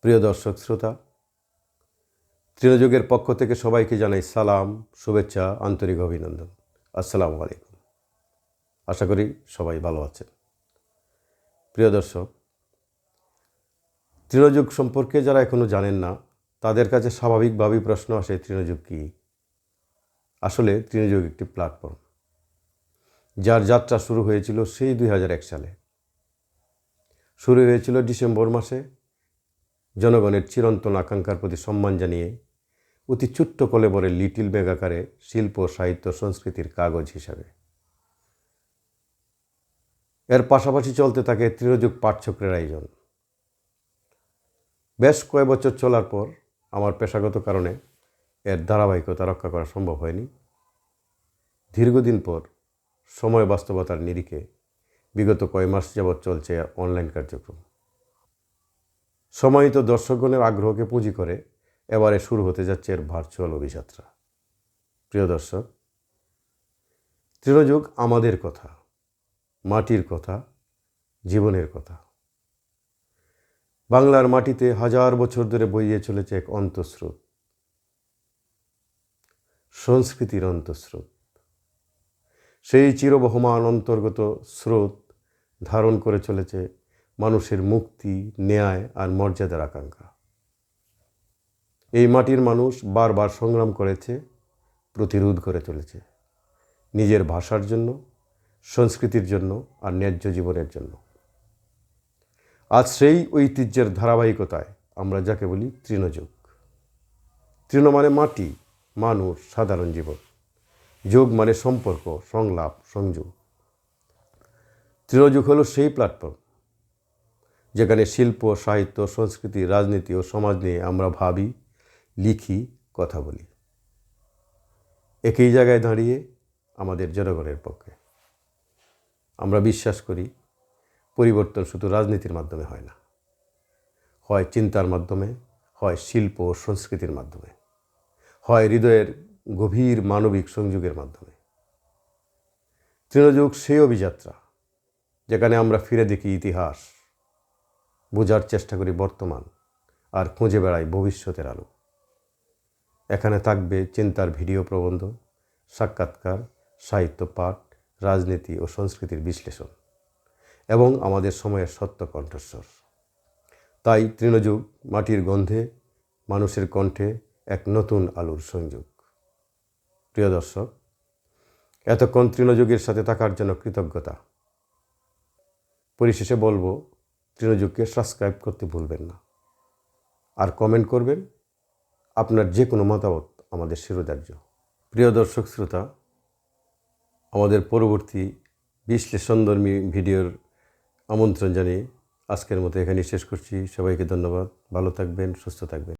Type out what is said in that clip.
প্রিয় দর্শক শ্রোতা, তৃণযুগের পক্ষ থেকে সবাইকে জানাই সালাম, শুভেচ্ছা, আন্তরিক অভিনন্দন। আসসালামু আলাইকুম। আশা করি সবাই ভালো আছেন। প্রিয় দর্শক, তৃণযুগ সম্পর্কে যারা এখনও জানেন না তাদের কাছে স্বাভাবিকভাবেই প্রশ্ন আসে, তৃণযুগ কী? আসলে তৃণযুগ একটি প্ল্যাটফর্ম যার যাত্রা শুরু হয়েছিল সেই 2001 সালে। শুরু হয়েছিল ডিসেম্বর মাসে, জনগণের চিরন্তন আকাঙ্ক্ষার প্রতি সম্মান জানিয়ে অতি ছোট্ট কলেবরে লিটিল ব্যাগ আকারে শিল্প, সাহিত্য, সংস্কৃতির কাগজ হিসাবে। এর পাশাপাশি চলতে থাকে তৃণযুগ পাঠচক্রের আয়োজন। বেশ কয়েক বছর চলার পর আমার পেশাগত কারণে এর ধারাবাহিকতা রক্ষা করা সম্ভব হয়নি। দীর্ঘদিন পর সময় বাস্তবতার নিরিখে বিগত কয়েক মাস যাবৎ চলছে অনলাইন কার্যক্রম। সম্মানিত দর্শকগণের আগ্রহকে পুঁজি করে এবারে শুরু হতে যাচ্ছে এর ভার্চুয়াল অভিযাত্রা। প্রিয় দর্শক, তৃণযুগ আমাদের কথা, মাটির কথা, জীবনের কথা। বাংলার মাটিতে হাজার বছর ধরে বইয়ে চলেছে এক অন্তঃস্রোত, সংস্কৃতির অন্তঃস্রোত। সেই চিরবহমান অন্তর্গত স্রোত ধারণ করে চলেছে মানুষের মুক্তি, ন্যায় আর মর্যাদার আকাঙ্ক্ষা। এই মাটির মানুষ বারবার সংগ্রাম করেছে, প্রতিরোধ করে চলেছে নিজের ভাষার জন্য, সংস্কৃতির জন্য আর ন্যায্য জীবনের জন্য। আজ সেই ঐতিহ্যের ধারাবাহিকতায় আমরা যাকে বলি তৃণযুগ। তৃণ মানে মাটি, মানুষ, সাধারণ জীবন। যুগ মানে সম্পর্ক, সংলাপ, সংযোগ। তৃণযুগ হলো সেই প্ল্যাটফর্ম যেখানে শিল্প, সাহিত্য, সংস্কৃতি, রাজনীতি ও সমাজ নিয়ে আমরা ভাবি, লিখি, কথা বলি। একই জায়গায় দাঁড়িয়ে আমাদের জনগণের পক্ষে। আমরা বিশ্বাস করি পরিবর্তন শুধু রাজনীতির মাধ্যমে হয় না, হয় চিন্তার মাধ্যমে, হয় শিল্প ও সংস্কৃতির মাধ্যমে, হয় হৃদয়ের গভীর মানবিক সংযোগের মাধ্যমে। তৃণযুগ সেই অভিযাত্রা যেখানে আমরা ফিরে দেখি ইতিহাস, বোঝার চেষ্টা করি বর্তমান আর খুঁজে বেড়াই ভবিষ্যতের আলো। এখানে থাকবে চিন্তার ভিডিও প্রবন্ধ, সাক্ষাৎকার, সাহিত্য পাঠ, রাজনীতি ও সংস্কৃতির বিশ্লেষণ এবং আমাদের সময়ের সত্য কণ্ঠস্বর। তাই তৃণযুগ মাটির গন্ধে, মানুষের কণ্ঠে এক নতুন আলোর সংযোগ। প্রিয় দর্শক, এতক্ষণ তৃণযুগের সাথে থাকার জন্য কৃতজ্ঞতা। পরিশেষে বলবো, তৃণযুগকে সাবস্ক্রাইব করতে ভুলবেন না, আর কমেন্ট করবেন। আপনার যে কোনো মতামত আমাদের শিরোধার্য। প্রিয় দর্শক শ্রোতা, আমাদের পরবর্তী বিশ্লেষণধর্মী ভিডিওর আমন্ত্রণ জানিয়ে আজকের মতো এখানেই শেষ করছি। সবাইকে ধন্যবাদ। ভালো থাকবেন, সুস্থ থাকবেন।